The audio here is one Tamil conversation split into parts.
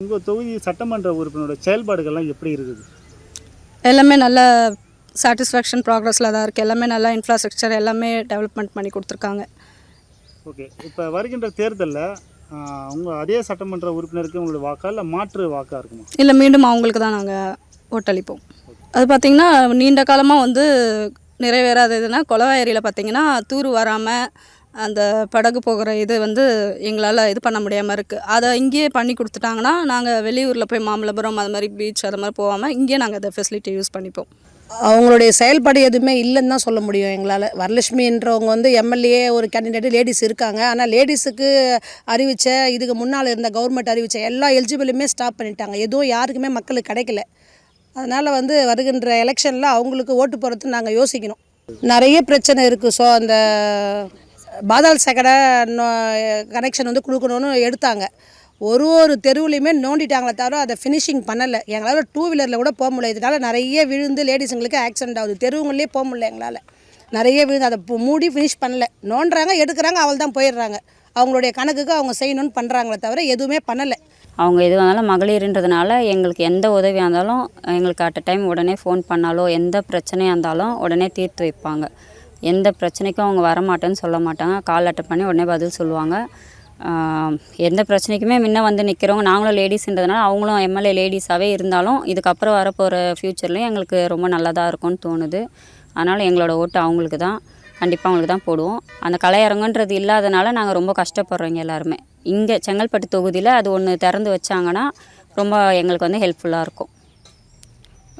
உங்கள் தொகுதி சட்டமன்ற உறுப்பினரோட செயல்பாடுகள்லாம் எப்படி இருக்குது? எல்லாமே நல்ல சாட்டிஸ்ஃபேக்ஷன் ப்ராக்ரஸில் தான் இருக்குது. எல்லாமே நல்லா இன்ஃப்ராஸ்ட்ரக்சர் எல்லாமே டெவலப்மெண்ட் பண்ணி கொடுத்துருக்காங்க. ஓகே, இப்போ வருகின்ற தேர்தலில் உங்கள் அதே சட்டமன்ற உறுப்பினருக்கு உங்களுடைய வாக்கா இல்லை மாற்று வாக்காக இருக்குமா? இல்லை, மீண்டும் அவங்களுக்கு தான் நாங்கள் ஓட்டளிப்போம். அது பார்த்திங்கன்னா நீண்ட காலமாக வந்து நிறைவேறாததுன்னா கொலவாயரியில் பார்த்திங்கன்னா தூர் வராமல் அந்த படகு போகிற இது வந்து எங்களால் இது பண்ண முடியாமல் இருக்குது. அதை இங்கேயே பண்ணி கொடுத்துட்டாங்கன்னா நாங்கள் வெளியூரில் போய் மாமல்லபுரம் அது மாதிரி பீச் அது மாதிரி போகாமல் இங்கேயே நாங்கள் அந்த ஃபெசிலிட்டி யூஸ் பண்ணிப்போம். அவங்களுடைய செயல்பாடு எதுவுமே இல்லைன்னு தான் சொல்ல முடியும் எங்களால். வரலட்சுமின்றவங்க வந்து எம்எல்ஏ ஒரு கேண்டிடேட்டு லேடிஸ் இருக்காங்க. ஆனால் லேடிஸுக்கு அறிவித்த இதுக்கு முன்னால் இருந்த கவர்மெண்ட் அறிவித்த எல்லா எலிஜிபிளுமே ஸ்டாப் பண்ணிட்டாங்க. எதுவும் யாருக்குமே மக்களுக்கு கிடைக்கல. அதனால் வந்து வருகின்ற எலெக்ஷனில் அவங்களுக்கு ஓட்டு போடுறதுன்னு நாங்கள் யோசிக்கணும். நிறைய பிரச்சனை இருக்குது. ஸோ அந்த பாதாள் சக்கடை கனெக்ஷன் வந்து கொடுக்கணுன்னு எடுத்தாங்க. ஒரு தெருவுலையுமே நோண்டிட்டாங்களே தவிர அதை ஃபினிஷிங் பண்ணலை. எங்களால் 2 வீலரில் கூட போக முடியல. இதனால் நிறைய விழுந்து லேடிஸுங்களுக்கு ஆக்சிடென்ட் ஆகுது. தெருவுங்களே போக முடியல எங்களால். நிறைய விழுந்து அதை மூடி ஃபினிஷ் பண்ணலை. நோண்டுறாங்க, எடுக்கிறாங்க, அவள் தான் போயிடுறாங்க. அவங்களுடைய கணக்குக்கு அவங்க செய்யணும்னு பண்ணுறாங்களே தவிர எதுவுமே பண்ணலை. அவங்க எது வந்தாலும் மகளிர்ன்றதுனால எங்களுக்கு எந்த உதவியாக இருந்தாலும் எங்களுக்கு அட் அ டைம் உடனே ஃபோன் பண்ணாலோ எந்த பிரச்சனையாக இருந்தாலும் உடனே தீர்த்து வைப்பாங்க. எந்த பிரச்சனைக்கும் அவங்க வரமாட்டேன்னு சொல்ல மாட்டாங்க. கால் அட்டன் பண்ணி உடனே பதில் சொல்லுவாங்க. எந்த பிரச்சனைக்குமே முன்ன வந்து நிற்கிறவங்க நாங்களும் லேடிஸ்ன்றதுனால அவங்களும் எம்எல்ஏ லேடிஸாகவே இருந்தாலும் இதுக்கப்புறம் வரப்போகிற ஃப்யூச்சர்லேயும் எங்களுக்கு ரொம்ப நல்லதாக இருக்கும்னு தோணுது. அதனால் எங்களோட ஓட்டு அவங்களுக்கு தான், கண்டிப்பாக அவங்களுக்கு தான் போடுவோம். அந்த கலையரங்குன்றது இல்லாதனால நாங்கள் ரொம்ப கஷ்டப்படுறோங்க எல்லாருமே. இங்கே செங்கல்பட்டு தொகுதியில் அது ஒன்று திறந்து வச்சாங்கன்னா ரொம்ப எங்களுக்கு வந்து ஹெல்ப்ஃபுல்லாக இருக்கும்.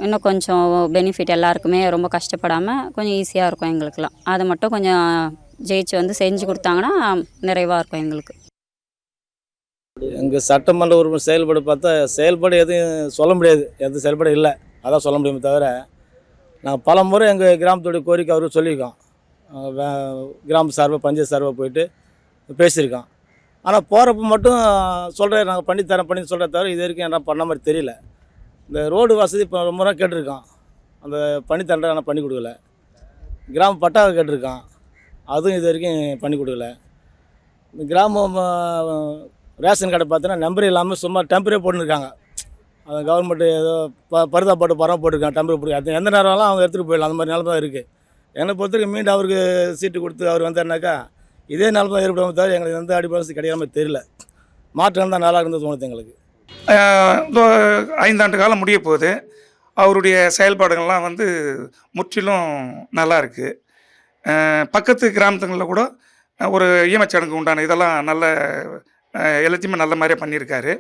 இன்னும் கொஞ்சம் பெனிஃபிட் எல்லாருக்குமே ரொம்ப கஷ்டப்படாமல் கொஞ்சம் ஈஸியாக இருக்கும் எங்களுக்கெல்லாம். அதை மட்டும் கொஞ்சம் ஜெயிச்சு வந்து செஞ்சு கொடுத்தாங்கன்னா நிறைவாக இருக்கும் எங்களுக்கு. எங்கள் சட்டமன்ற உறுப்பினர் செயல்பாடு பார்த்தா செயல்பாடு எதுவும் சொல்ல முடியாது. எந்த செயல்பாடு இல்லை, அதான் சொல்ல முடியுமே தவிர நான் பல முறை எங்கள் கிராமத்துடைய கோரிக்கை அவருக்கு சொல்லியிருக்கோம். கிராம சார்பாக பஞ்சாயத்து சார்பாக போயிட்டு பேசியிருக்கோம். ஆனால் போகிறப்ப மட்டும் சொல்கிறேன் நாங்கள் பண்ணி சொல்கிற தவிர இது வரைக்கும் என்ன பண்ண மாதிரி தெரியல. இந்த ரோடு வசதி இப்போ ரொம்ப முறை கேட்டிருக்கோம், அந்த பண்ணித்தரேன் ஆனால் பண்ணி கொடுக்கல. கிராம பட்டாவை கேட்டிருக்கான், அதுவும் இது வரைக்கும் பண்ணி கொடுக்கல. இந்த கிராமம் ரேஷன் கடை பார்த்தீங்கன்னா நம்பர் இல்லாமல் சும்மா டெம்பரே போட்டுருக்காங்க. அது கவர்மெண்ட்டு ஏதோ பருதா போட்டு போட்டிருக்காங்க, டெம்பரே போட்டு. அது எந்த நேரம்லாம் அவங்க எடுத்துகிட்டு போயிடலாம். அந்த மாதிரி நிலமை தான் இருக்குது. என்னை பொறுத்தவரைக்கும் மீண்டும் அவருக்கு சீட்டு கொடுத்து அவர் வந்தாருனாக்கா இதே நிலமை ஏற்படாமல் தவிர எங்களுக்கு எந்த அடிப்படை கிடைக்காம தெரியல. மாற்றம் தான் நல்லா இருந்தது தோணுது எங்களுக்கு. 5 ஆண்டு காலம் முடிய போகுது. அவருடைய செயல்பாடுகள்லாம் வந்து முற்றிலும் நல்லா இருக்குது. பக்கத்து கிராமத்துங்களில் கூட ஒரு ஈமச்சடங்கு உண்டான இதெல்லாம் நல்ல எல்லாத்தையுமே நல்ல மாதிரியே பண்ணியிருக்காரு.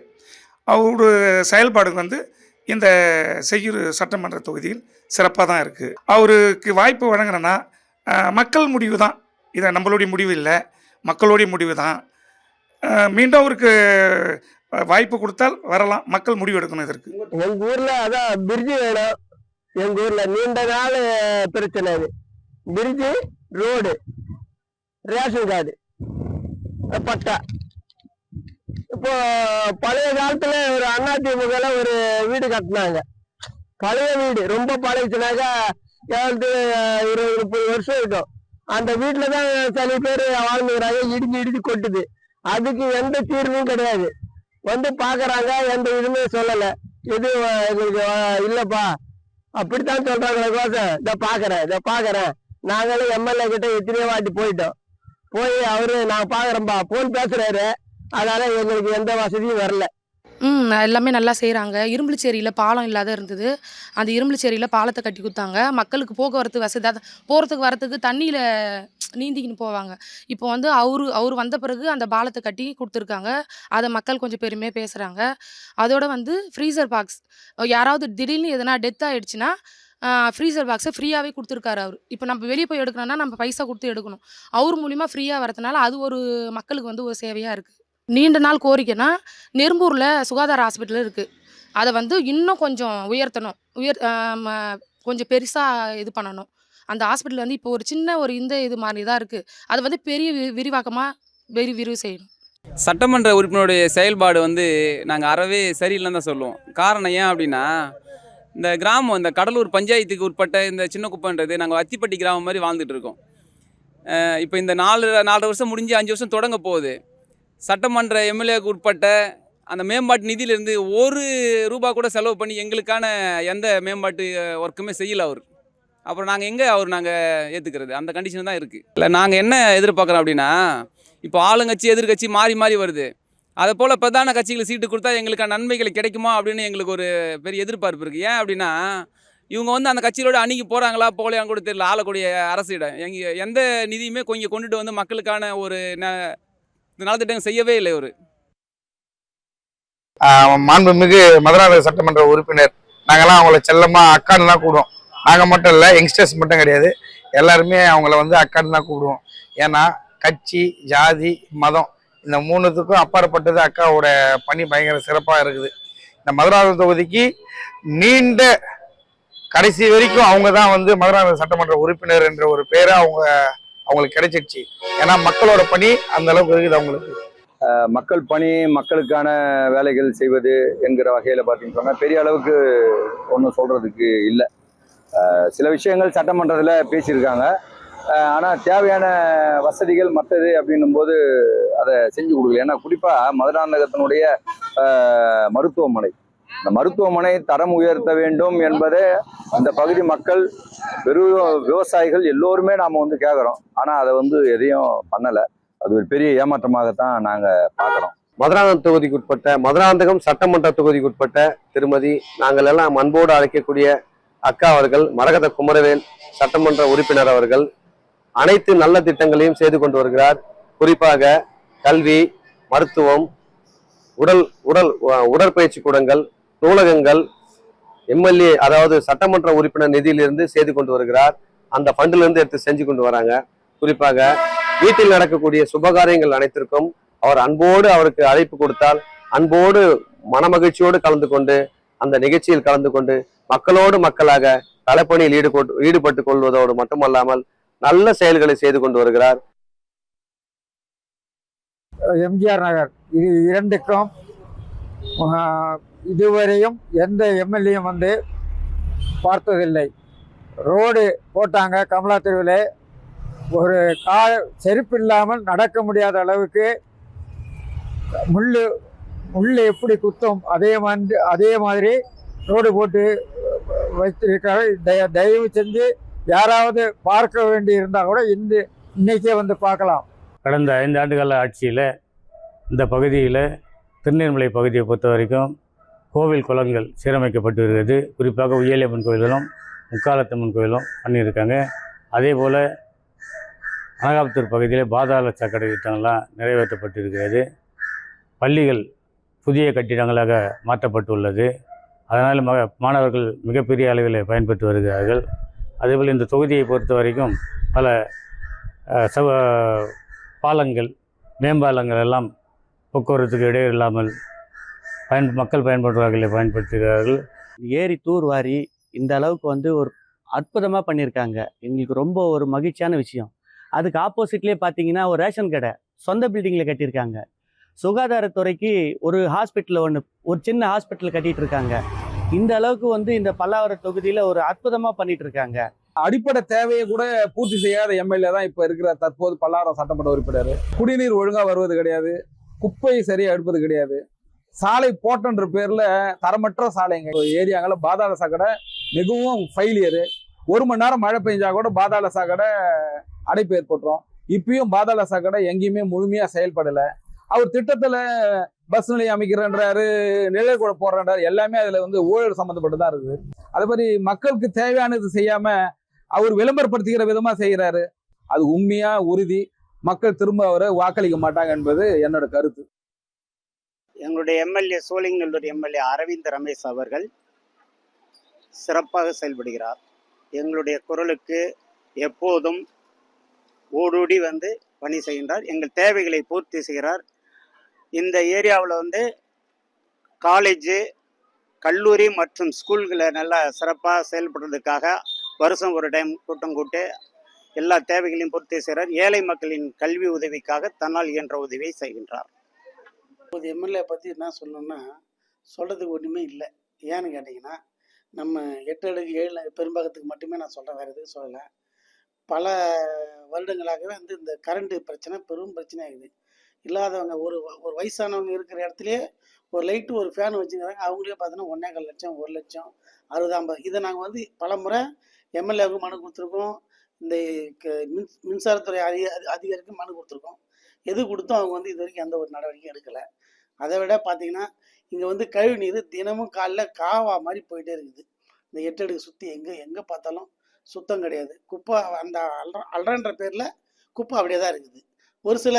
அவரு செயல்பாடு வந்து இந்த செய்யூர் சட்டமன்ற தொகுதியில் சிறப்பாக தான் இருக்குது. அவருக்கு வாய்ப்பு வழங்குறேன்னா மக்கள் முடிவு தான், இதை நம்மளுடைய முடிவு இல்லை, மக்களுடைய முடிவு தான். மீண்டும் அவருக்கு வாய்ப்பு கொடுத்தால் வரலாம், மக்கள் முடிவு எடுக்கணும் இதற்கு. எங்கள் ஊரில் அதான் பிரிட்ஜு வேணும். எங்கள் ஊரில் நீண்ட நாள் பிரச்சனை அது. பிரிட்ஜு, ரோடு, ரேஷன் கார்டு, பட்டா. இப்போ பழைய காலத்தில் ஒரு அதிமுகல ஒரு வீடு கட்டினாங்க. பழைய வீடு ரொம்ப பழையச்சுனாக்கா 20-30 வருஷம் இருக்கும். அந்த வீட்டில் தான் சில பேர் வாழ்ந்துக்கிறாங்க. இடிஞ்சு கொட்டுது. அதுக்கு எந்த தீர்வும் கிடையாது. வந்து பார்க்குறாங்க, எந்த இதுவுமே சொல்லலை. எது எங்களுக்கு இல்லைப்பா அப்படித்தான் சொல்கிறாங்களே கோசம். இதை பார்க்குறேன். நாங்களும் எம்எல்ஏ கிட்ட எத்தனையோ வாட்டி போயிட்டோம். போய் அவரு நான் பார்க்குறேன்ப்பா ஃபோன் பேசுகிறாரு. அதனால் எங்களுக்கு எந்த வசதியும் வரல. எல்லாமே நல்லா செய்கிறாங்க. இரும்புலிச்சேரியில் பாலம் இல்லாத இருந்தது. அந்த இரும்புலிச்சேரியில் பாலத்தை கட்டி கொடுத்தாங்க. மக்களுக்கு போக்குவரத்து வசதி போகிறதுக்கு வரத்துக்கு தண்ணியில் நீந்திக்கின்னு போவாங்க. இப்போ வந்து அவர் வந்த பிறகு அந்த பாலத்தை கட்டி கொடுத்துருக்காங்க. அதை மக்கள் கொஞ்சம் பெருமையாக பேசுகிறாங்க. அதோட வந்து ஃப்ரீசர் பாக்ஸ், யாராவது திடீர்னு எதனா டெத் ஆகிடுச்சுன்னா ஃப்ரீசர் பாக்ஸை ஃப்ரீயாகவே கொடுத்துருக்காரு அவர். இப்போ நம்ம வெளியே போய் எடுக்கணும்னா நம்ம பைசா கொடுத்து எடுக்கணும். அவர் மூலிமா ஃப்ரீயாக வரதுனால அது ஒரு மக்களுக்கு வந்து ஒரு சேவையாக இருக்குது. நீண்ட நாள் கோரிக்கைனா நெரும்பூரில் சுகாதார ஹாஸ்பிட்டல் இருக்குது. அதை வந்து இன்னும் கொஞ்சம் உயர்த்தணும். கொஞ்சம் பெருசாக இது பண்ணணும். அந்த ஹாஸ்பிட்டல் வந்து இப்போ ஒரு சின்ன ஒரு இந்த இது மாதிரி தான் இருக்குது. அதை வந்து பெரிய விரிவாக்கமாக விரிவு செய்யணும். சட்டமன்ற உறுப்பினருடைய செயல்பாடு வந்து நாங்கள் அறவே சரியில்லைன்னு தான் சொல்லுவோம். காரணம் ஏன் அப்படின்னா, இந்த கிராமம் இந்த கடலூர் பஞ்சாயத்துக்கு உட்பட்ட இந்த சின்ன குப்பைன்றது நாங்கள் அத்திப்பட்டி கிராமம் மாதிரி வாழ்ந்துட்டு இருக்கோம். இப்போ இந்த 4 வருஷம் முடிஞ்சு 5 வருஷம் தொடங்க போகுது. சட்டமன்ற எம்எல்ஏக்கு உட்பட்ட அந்த மேம்பாட்டு நிதியிலேருந்து ஒரு ரூபா கூட செலவு பண்ணி எங்களுக்கான எந்த மேம்பாட்டு ஒர்க்குமே செய்யலை அவர். அப்புறம் நாங்கள் ஏற்றுக்கிறது அந்த கண்டிஷன் தான் இருக்குது. இல்லை நாங்கள் என்ன எதிர்பார்க்குறோம் அப்படின்னா, இப்போ ஆளுங்கட்சி எதிர்கட்சி மாறி மாறி வருது. அதை போல் பிரதான கட்சிகளுக்கு சீட்டு கொடுத்தா எங்களுக்கான நன்மைகள் கிடைக்குமா அப்படின்னு எங்களுக்கு ஒரு பெரிய எதிர்பார்ப்பு இருக்குது. ஏன் அப்படின்னா, இவங்க வந்து அந்த கட்சியோட அணுகி போகிறாங்களா போகலையான்னு கூட தெரியல. ஆளக்கூடிய அரசிடம் எந்த நிதியுமே கொஞ்சம் கொண்டுட்டு வந்து மக்களுக்கான ஒரு நலத்திட்டங்கள் செய்யவே இல்லை இவர். மாண்புமிகு மதுராந்தகம் சட்டமன்ற உறுப்பினர், நாங்கள்லாம் அவங்கள செல்லமாக அக்கான்னு தான் கூடுவோம். நாங்கள் மட்டும் இல்லை, யங்ஸ்டர்ஸ் மட்டும் கிடையாது, எல்லாருமே அவங்கள வந்து அக்கான்னு தான் கூப்பிடுவோம். ஏன்னா கட்சி, ஜாதி, மதம் இந்த மூணுத்துக்கும் அப்பாற்பட்டது அக்காவோட பணி பயங்கர சிறப்பாக இருக்குது. இந்த மதுராந்தகம் தொகுதிக்கு நீண்ட கடைசி வரைக்கும் அவங்க தான் வந்து மதுராந்தகம் சட்டமன்ற உறுப்பினர் என்ற ஒரு பேரை அவங்களுக்கு கிடைச்சிடுச்சு. ஏன்னா மக்களோட பணி அந்த அளவுக்கு இருக்குது அவங்களுக்கு. மக்கள் பணி, மக்களுக்கான வேலைகள் செய்வது என்கிற வகையில் பார்த்தீங்கன்னா பெரிய அளவுக்கு ஒன்றும் சொல்கிறதுக்கு இல்லை. சில விஷயங்கள் சட்டமன்றத்தில் பேசியிருக்காங்க. ஆனால் தேவையான வசதிகள் மற்றது அப்படின்னும்போது அதை செஞ்சு கொடுக்கல. ஏன்னா குறிப்பாக மதுராந்தகத்தினுடைய மருத்துவமனை, இந்த மருத்துவமனை தரம் உயர்த்த வேண்டும் என்பதை இந்த பகுதி மக்கள், வெறும் விவசாயிகள் எல்லோருமே நாம் வந்து கேட்குறோம். ஆனால் அதை வந்து எதையும் பண்ணலை. அது ஒரு பெரிய ஏமாற்றமாகத்தான் நாங்கள் பார்க்குறோம். மதுராந்தகம் தொகுதிக்குட்பட்ட, மதுராந்தகம் சட்டமன்ற தொகுதிக்குட்பட்ட திருமதி, நாங்கள் எல்லாம் அன்போடு அழைக்கக்கூடிய அக்கா அவர்கள், மரகத குமரவேல் சட்டமன்ற உறுப்பினர் அவர்கள் அனைத்து நல்ல திட்டங்களையும் செய்து கொண்டு வருகிறார். குறிப்பாக கல்வி, மருத்துவம், உடற்பயிற்சி கூடங்கள், நூலகங்கள், எம்எல்ஏ அதாவது சட்டமன்ற உறுப்பினர் நிதியிலிருந்து செய்து கொண்டு வருகிறார். அந்த ஃபண்டிலிருந்து எடுத்து செஞ்சு கொண்டு வராங்க. குறிப்பாக வீட்டில் நடக்கக்கூடிய சுபகாரியங்கள் அனைத்திற்கும் அவர் அன்போடு, அவருக்கு அழைப்பு கொடுத்தால் அன்போடு மனமகிழ்ச்சியோடு கலந்து கொண்டு அந்த நிகழ்ச்சியில் கலந்து கொண்டு மக்களோடு மக்களாக களப்பணியில் ஈடுபட்டு கொள்வதோடு மட்டுமல்லாமல் நல்ல செயல்களை செய்து கொண்டு வருகிறார். எம்ஜிஆர் நகர் இது இரண்டுக்கும் இதுவரையும் எந்த எம்எல்ஏயும் வந்து பார்த்ததில்லை. ரோடு போட்டாங்க கமலா தெருவில், ஒரு செருப்பு இல்லாமல் நடக்க முடியாத அளவுக்கு முள் எப்படி குத்தும் அதே மாதிரி ரோடு போட்டு வைத்திருக்காரு. தயவு செஞ்சு யாராவது பார்க்க வேண்டி இருந்தால் கூட இன்னைக்கே வந்து பார்க்கலாம். கடந்த 5 ஆண்டுகால ஆட்சியில் இந்த பகுதியில், திருநீர்மலை பகுதியை பொறுத்த வரைக்கும் கோவில் குளங்கள் சீரமைக்கப்பட்டு வருகிறது. குறிப்பாக உய்யலியம்மன் கோயில்களும் முக்காலத்தம்மன் கோயிலும் பண்ணியிருக்காங்க. அதே போல் அனகாபுத்தூர் பகுதியில் பாதாள சாக்கடை திட்டங்கள்லாம் நிறைவேற்றப்பட்டிருக்கிறது. பள்ளிகள் புதிய கட்டிடங்களாக மாற்றப்பட்டுள்ளது. அதனால் மாணவர்கள் மிகப்பெரிய அளவில் பயன்பெற்று வருகிறார்கள். அதேபோல் இந்த தொகுதியை பொறுத்த வரைக்கும் பல பாலங்கள், மேம்பாலங்கள் எல்லாம் போக்குவரத்துக்கு இடையூறு இல்லாமல் மக்கள் பயன்படுற வகையில் பயன்படுத்துகிறார்கள். ஏரி தூர்வாரி இந்த அளவுக்கு வந்து ஒரு அற்புதமாக பண்ணியிருக்காங்க. எங்களுக்கு ரொம்ப ஒரு மகிழ்ச்சியான விஷயம். அதுக்கு ஆப்போசிட்லேயே பார்த்தீங்கன்னா ஒரு ரேஷன் கடை சொந்த பில்டிங்கில் கட்டியிருக்காங்க. சுகாதாரத்துறைக்கு ஒரு ஹாஸ்பிட்டல் ஒரு சின்ன ஹாஸ்பிட்டல் கட்டிகிட்டு இருக்காங்க. இந்த அளவுக்கு வந்து இந்த பல்லாவரம் தொகுதியில் ஒரு அற்புதமாக பண்ணிட்டு இருக்காங்க. அடிப்படை தேவையை கூட பூர்த்தி செய்யாத எம்எல்ஏ தான் இப்போ இருக்கிற தற்போது பல்லாவரம் சட்டமன்ற உறுப்பினர். குடிநீர் ஒழுங்காக வருவது கிடையாது, குப்பையை சரியாக எடுப்பது கிடையாது, சாலை போட்டன்ற பேரில் தரமற்ற சாலைங்க. ஏரியாங்களில் பாதாள சாக்கடை மிகவும் ஃபெயிலியரு. 1 மணி நேரம் மழை பெஞ்சா கூட பாதாள சாக்கடை அடைப்பு ஏற்பட்டுரும். இப்பயும் பாதாள சாக்கடை எங்கேயுமே முழுமையாக செயல்படலை. அவர் திட்டத்தில் பஸ் நிலையம் அமைக்கிறன்றாரு, நிழல் கூட போடுறாரு, எல்லாமே அதில் வந்து ஊழல் சம்மந்தப்பட்டு தான் இருக்குது. அதே மாதிரி மக்களுக்கு தேவையானது செய்யாமல் அவர் விளம்பரப்படுத்திக்கிற விதமாக செய்கிறாரு. அது உண்மையாக உறுதி. மக்கள் திரும்ப அவரை வாக்களிக்க மாட்டாங்க என்பது என்னோட கருத்து. எங்களுடைய எம்எல்ஏ, சோழிங்கநல்லூர் எம்எல்ஏ அரவிந்த் ரமேஷ் அவர்கள் சிறப்பாக செயல்படுகிறார். எங்களுடைய குரலுக்கு எப்போதும் ஓடோடி வந்து பணி செய்கின்றார். எங்கள் தேவைகளை பூர்த்தி செய்கிறார். இந்த ஏரியாவில் வந்து காலேஜு, கல்லூரி மற்றும் ஸ்கூல்களை நல்லா சிறப்பாக செயல்படுறதுக்காக வருஷம் ஒரு டைம் கூட்டம் கூட்டு எல்லா தேவைகளையும் பூர்த்தி செய்கிறார். ஏழை மக்களின் கல்வி உதவிக்காக தன்னால் இயன்ற உதவியை செய்கின்றார். ஒரு எம்எல்ஏ பற்றி என்ன சொல்லணும்னா சொல்கிறதுக்கு ஒன்றுமே இல்லை. ஏன்னு கேட்டிங்கன்னா, நம்ம 8 அடுக்கு 7 பெரும்பாகத்துக்கு மட்டுமே நான் சொல்கிறேன், வேறு எதுவும் சொல்லலை. பல வருடங்களாகவே வந்து இந்த கரண்ட்டு பிரச்சனை பெரும் பிரச்சனையாகுது. இல்லாதவங்க ஒரு வயசானவங்க இருக்கிற இடத்துலையே ஒரு லைட்டு ஒரு ஃபேன் வச்சுக்கிறாங்க. அவங்களே பார்த்தீங்கன்னா 1,4 லட்சம் 1 லட்சம் 60 50. இதை நாங்கள் வந்து பல முறை எம்எல்ஏவுக்கு மனு கொடுத்துருக்கோம். இந்த மின்சாரத்துறை அதிகாரிக்கு மனு கொடுத்துருக்கோம். எது கொடுத்தோம் அவங்க வந்து இது வரைக்கும் எந்த ஒரு நடவடிக்கையும் எடுக்கலை. அதை விட பார்த்தீங்கன்னா இங்கே வந்து கழிவு நீர் தினமும் காலைல காவா மாதிரி போயிட்டே இருக்குது. இந்த 8 அடுக்கு சுற்றி எங்கே பார்த்தாலும் சுத்தம் கிடையாது. குப்பை அந்த அல்றன்ற பேரில் குப்பை அப்படியே தான் இருக்குது. ஒரு சில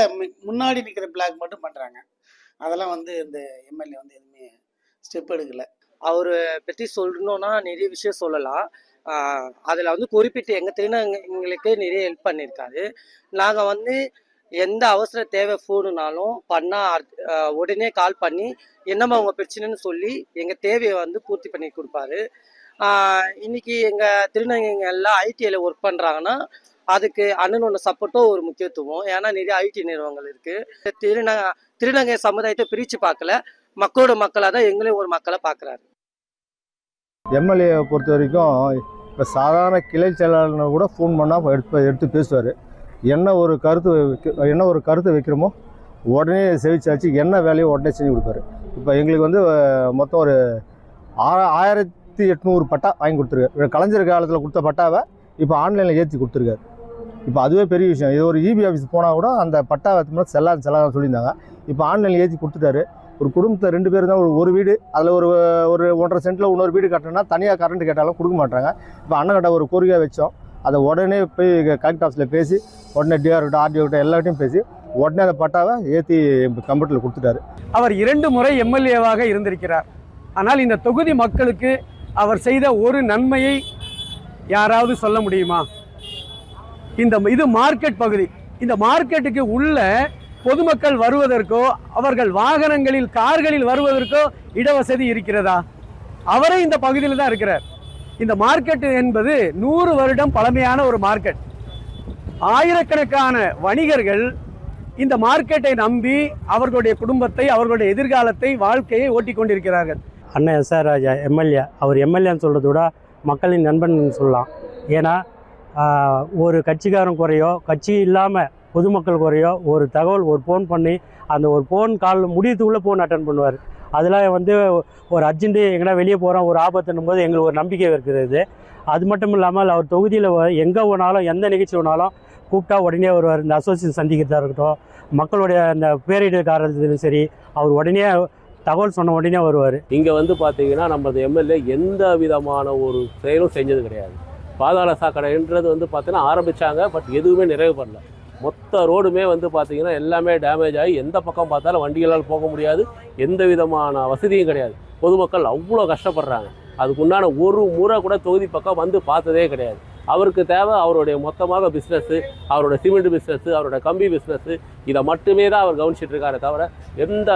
முன்னாடி நிற்கிற பிளாக் மட்டும் பண்ணுறாங்க. அதெல்லாம் வந்து இந்த எம்எல்ஏ வந்து எதுவுமே ஸ்டெப் எடுக்கலை. அவரை பற்றி சொல்லணும்னா நிறைய விஷயம் சொல்லலாம். அதில் வந்து குறிப்பிட்டு எங்கள் திருநங்கைங்களுக்கு நிறைய ஹெல்ப் பண்ணியிருக்காரு. நாங்கள் வந்து எந்த அவசர தேவை ஃபோனுனாலும் பண்ணால் உடனே கால் பண்ணி என்னம்மா உங்கள் பிரச்சனைன்னு சொல்லி எங்கள் தேவையை வந்து பூர்த்தி பண்ணி கொடுப்பாரு. இன்னைக்கு எங்கள் திருநங்கைங்க எல்லாம் ஐடிஐயில் ஒர்க் பண்ணுறாங்கன்னா அதுக்கு அண்ணனோட சப்போர்ட்டும் ஒரு முக்கியத்துவம். ஏன்னா நிறைய ஐடி நிறுவனங்கள் இருக்குது. திருநங்கை சமுதாயத்தை பிரித்து பார்க்கல, மக்களோட மக்களாக தான் எங்களையும் ஒரு மக்களை பார்க்குறாரு. எம்எல்ஏ பொறுத்த வரைக்கும் இப்போ சாதாரண கிளை செயலாளர் கூட ஃபோன் பண்ணால் எடுத்து பேசுவார். என்ன ஒரு கருத்து வைக்கிறோமோ உடனே செவிச்சாச்சு, என்ன வேலையோ உடனே செஞ்சு கொடுப்பாரு. இப்போ எங்களுக்கு வந்து மொத்தம் ஒரு 1800 பட்டா வாங்கி கொடுத்துருக்காரு. கலைஞர் காலத்தில் கொடுத்த பட்டாவை இப்போ ஆன்லைனில் ஏற்றி கொடுத்துருக்காரு. இப்போ அதுவே பெரிய விஷயம். இது ஒரு இபி ஆஃபீஸ் போனால் கூட அந்த பட்டா செல்லாத சொல்லியிருந்தாங்க. இப்போ ஆன்லைனில் ஏற்றி கொடுத்துட்டாரு. ஒரு குடும்பத்தை 2 பேர் தான் ஒரு வீடு, அதில் ஒரு 1.5 சென்ட்டில் இன்னொரு வீடு கட்டணும்னா தனியாக கரண்ட் கேட்டாலும் கொடுக்க மாட்டாங்க. இப்போ அண்ணன்கிட்ட ஒரு கோரிக்கை வச்சோம். அதை உடனே போய் கலெக்டர் ஆஃபீஸில் பேசி உடனே டிஆர்கிட்ட ஆர்டிஓக்கிட்ட எல்லார்ட்டையும் பேசி உடனே அந்த பட்டாவை ஏற்றி கம்ப்யூட்டரில் கொடுத்துட்டாரு. அவர் 2 முறை எம்எல்ஏவாக இருந்திருக்கிறார். ஆனால் இந்த தொகுதி மக்களுக்கு அவர் செய்த ஒரு நன்மையை யாராவது சொல்ல முடியுமா? இது மார்க்கெட் பகுதி. இந்த மார்க்கெட்டுக்கு உள்ள பொதுமக்கள் வருவதற்கோ அவர்கள் வாகனங்களில் கார்களில் வருவதற்கோ இடவசதி இருக்கிறதா? அவரே இந்த பகுதியில் தான் இருக்கிறார். இந்த மார்க்கெட் என்பது 100 வருடம் பழமையான ஒரு மார்க்கெட். ஆயிரக்கணக்கான வணிகர்கள் இந்த மார்க்கெட்டை நம்பி அவர்களுடைய குடும்பத்தை, அவர்களுடைய எதிர்காலத்தை, வாழ்க்கையை ஓட்டி கொண்டிருக்கிறார்கள். அண்ணன் எஸ்ஆர் ராஜா எம்எல்ஏ, அவர் எம்எல்ஏன்னு சொல்கிறத விட மக்களின் நண்பன் சொல்லலாம். ஏன்னா ஒரு கட்சிக்காரன் குறையோ கட்சி இல்லாமல் பொதுமக்கள் குறையோ ஒரு தகவல் ஒரு ஃபோன் பண்ணி அந்த ஒரு ஃபோன் கால் முடியத்துக்குள்ளே ஃபோன் அட்டன் பண்ணுவார். அதெல்லாம் வந்து ஒரு அர்ஜென்ட்டு எங்கன்னா வெளியே போகிறோம் ஒரு ஆபத்துன்னும் போது எங்களுக்கு ஒரு நம்பிக்கை இருக்கிறது. அது மட்டும் இல்லாமல் அவர் தொகுதியில் எங்கே போனாலும் எந்த நிகழ்ச்சி வேணாலும் கூப்பிட்டா உடனே வருவார். இந்த அசோசியேஷன் சந்திக்கிறதா இருக்கட்டும், மக்களுடைய அந்த பேரிடர்காரர்களும் சரி, அவர் உடனே தகவல் சொன்ன உடனே வருவார். இங்கே வந்து பார்த்தீங்கன்னா நம்ம எம்எல்ஏ எந்த விதமான ஒரு செயலும் செஞ்சது கிடையாது. பாதாள சாக்கடைன்றது வந்து பார்த்தீங்கன்னா ஆரம்பித்தாங்க, பட் எதுவுமே நிறைவு பண்ணல. மொத்த ரோடுமே வந்து பார்த்தீங்கன்னா எல்லாமே டேமேஜ் ஆகி எந்த பக்கம் பார்த்தாலும் வண்டிகளால் போக முடியாது, எந்த விதமான வசதியும் கிடையாது. பொதுமக்கள் அவ்வளோ கஷ்டப்படுறாங்க. அதுக்குண்டான ஒரு முறை கூட தொகுதி பக்கம் வந்து பார்த்ததே கிடையாது. அவருக்கு தேவை அவருடைய மொத்தமாக பிஸ்னஸ்ஸு, அவரோட சிமெண்ட் பிஸ்னஸ்ஸு, அவரோட கம்பி பிஸ்னஸ்ஸு, இதை மட்டுமே தான் அவர் கவனிச்சிட்டு இருக்காரே தவிர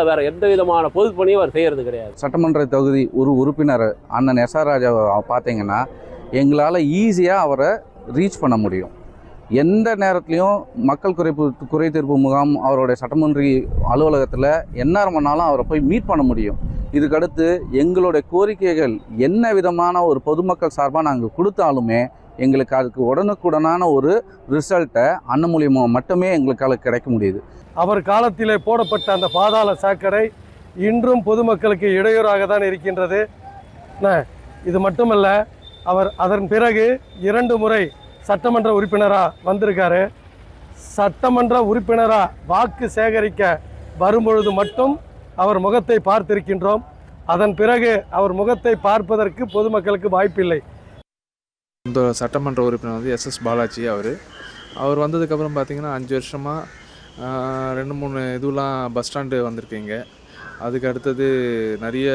வேறு எந்த விதமான பொது பணியும் அவர் செய்கிறது கிடையாது. சட்டமன்ற தொகுதி ஒரு உறுப்பினர் அண்ணன் எஸ்ஆர் ராஜாவை பார்த்தீங்கன்னா எங்களால் ஈஸியாக அவரை ரீச் பண்ண முடியும். எந்த நேரத்துலையும் மக்கள் குறை தீர்ப்பு முகாம் அவருடைய சட்டமன்ற அலுவலகத்தில் எந்நேரம் பண்ணாலும் அவரை போய் மீட் பண்ண முடியும். இதுக்கடுத்து எங்களுடைய கோரிக்கைகள் என்ன விதமான ஒரு பொதுமக்கள் சார்பாக நாங்கள் கொடுத்தாலுமே எங்களுக்கு அதுக்கு உடனுக்குடனான ஒரு ரிசல்ட்டை அண்ணன் மூலியமாக மட்டுமே எங்களுக்கால கிடைக்க முடியுது. அவர் காலத்திலே போடப்பட்ட அந்த பாதாள சாக்கடை இன்றும் பொதுமக்களுக்கு இடையூறாக தான் இருக்கின்றது. இது மட்டுமல்ல, அவர் அதன் பிறகு 2 முறை சட்டமன்ற உறுப்பினராக வந்திருக்காரு. சட்டமன்ற உறுப்பினராக வாக்கு சேகரிக்க வரும்பொழுது மட்டும் அவர் முகத்தை பார்த்திருக்கின்றோம். அதன் பிறகு அவர் முகத்தை பார்ப்பதற்கு பொதுமக்களுக்கு வாய்ப்பில்லை. இந்த சட்டமன்ற உறுப்பினர் வந்து எஸ்எஸ் பாலாஜி. அவர் வந்ததுக்கப்புறம் பார்த்திங்கன்னா 5 வருஷமாக 2-3 இதுலாம் பஸ் ஸ்டாண்டு வந்திருக்கீங்க. அதுக்கு அடுத்தது நிறைய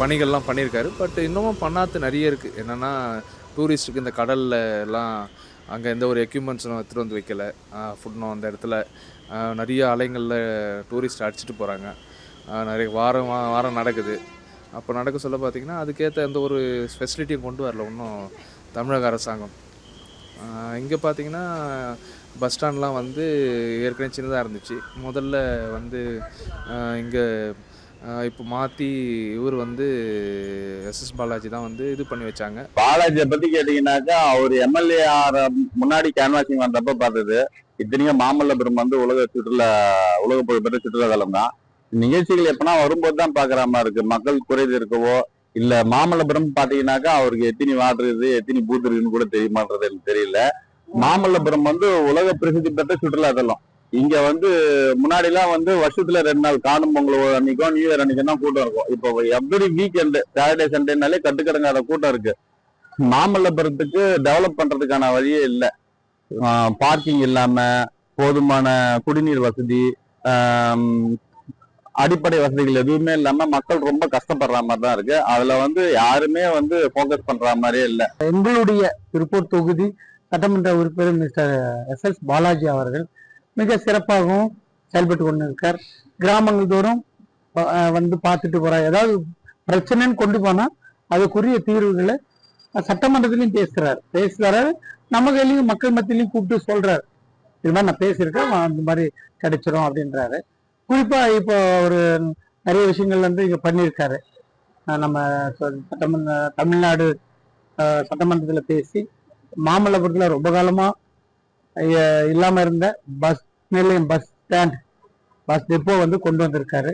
பணிகள்லாம் பண்ணியிருக்காரு. பட் இன்னமும் பண்ணாது நிறைய இருக்குது. என்னென்னா டூரிஸ்ட்டுக்கு இந்த கடலில் எல்லாம் அங்கே எந்த ஒரு எக்யூப்மெண்ட்ஸும் எடுத்துகிட்டு வந்து வைக்கலை. ஃபுட்னும் அந்த இடத்துல நிறைய அலைங்களில் டூரிஸ்ட் அடிச்சுட்டு போகிறாங்க. நிறைய வாரம் நடக்குது. அப்போ நடக்க சொல்ல பார்த்திங்கன்னா அதுக்கேற்ற எந்த ஒரு ஃபெசிலிட்டியும் கொண்டு வரல இன்னும் தமிழக அரசாங்கம். இங்கே பார்த்திங்கன்னா பஸ் ஸ்டாண்ட்லாம் வந்து ஏற்கனவே சின்னதாக இருந்துச்சு. முதல்ல வந்து இங்கே இப்போ மாற்றி இவர் வந்து எஸ்எஸ் பாலாஜி தான் வந்து இது பண்ணி வச்சாங்க. பாலாஜியை பற்றி கேட்டிங்கன்னாக்கா அவர் எம்எல்ஏ முன்னாடி கேன்வாசிங் வந்தப்போ பார்த்தது. இத்தனையும் மாமல்லபுரம் வந்து உலக புகழ்பெற்ற சுற்றுலா தலம் தான். நிகழ்ச்சிகள் எப்பனா வரும்போது தான் பாக்குற மாதிரி இருக்கு. மக்கள் குறைது இருக்கவோ இல்ல மாமல்லபுரம் பாத்தீங்கன்னாக்கா அவருக்கு எத்தனை வார்டு இருக்குது எத்தனை பூத் இருக்குன்னு கூட தெரியுமான்றது எனக்கு தெரியல. மாமல்லபுரம் வந்து உலக பிரசித்தி பெற்ற சுற்றுலா தலம். இங்க வந்து முன்னாடி எல்லாம் வந்து வருஷத்துல 2 நாள் காணும் பொங்கல் அன்னைக்கும் நியூ இயர் அன்னைக்கும் தான் கூட்டம் இருக்கும். இப்போ எவ்ரி வீக்கெண்டு சாட்டர்டே சண்டேனாலே கட்டுக்கடங்காத கூட்டம் இருக்கு. மாமல்லபுரத்துக்கு டெவலப் பண்றதுக்கான வழியே இல்லை. பார்க்கிங் இல்லாம போதுமான குடிநீர் வசதி, அடிப்படை வசதிகள் எதுவுமே இல்லாம மக்கள் ரொம்ப கஷ்டப்படுற மாதிரி தான் இருக்கு. அதுல வந்து யாருமே வந்து ஃபோக்கஸ் பண்ற மாதிரியே இல்லை. எங்களுடைய திருப்பூர் தொகுதி சட்டமன்ற உறுப்பினர் மிஸ்டர் SS பாலாஜி அவர்கள் மிக சிறப்பாகவும் செயல்பட்டு கொண்டு இருக்கார். கிராமங்கள் தோறும் வந்து பார்த்துட்டு போறார். ஏதாவது பிரச்சனைன்னு கொண்டு போனா அதுக்குரிய தீர்வுகளை சட்டமன்றத்திலையும் பேசுறாரு. நம்ம கையிலையும் மக்கள் மத்தியிலையும் கூப்பிட்டு சொல்றாரு, இது மாதிரி நான் பேசியிருக்கேன், அந்த மாதிரி கிடைச்சிரும் அப்படின்றாரு. குறிப்பா இப்போ ஒரு நிறைய விஷயங்கள் வந்து இங்க பண்ணியிருக்காரு. நம்ம தமிழ்நாடு சட்டமன்றத்தில் பேசி மாமல்லபுரத்தில் ரொம்ப காலமா இல்லாம இருந்த பஸ் நிலையம், பஸ் ஸ்டாண்ட், பஸ் டெப்போ வந்து கொண்டு வந்திருக்காரு.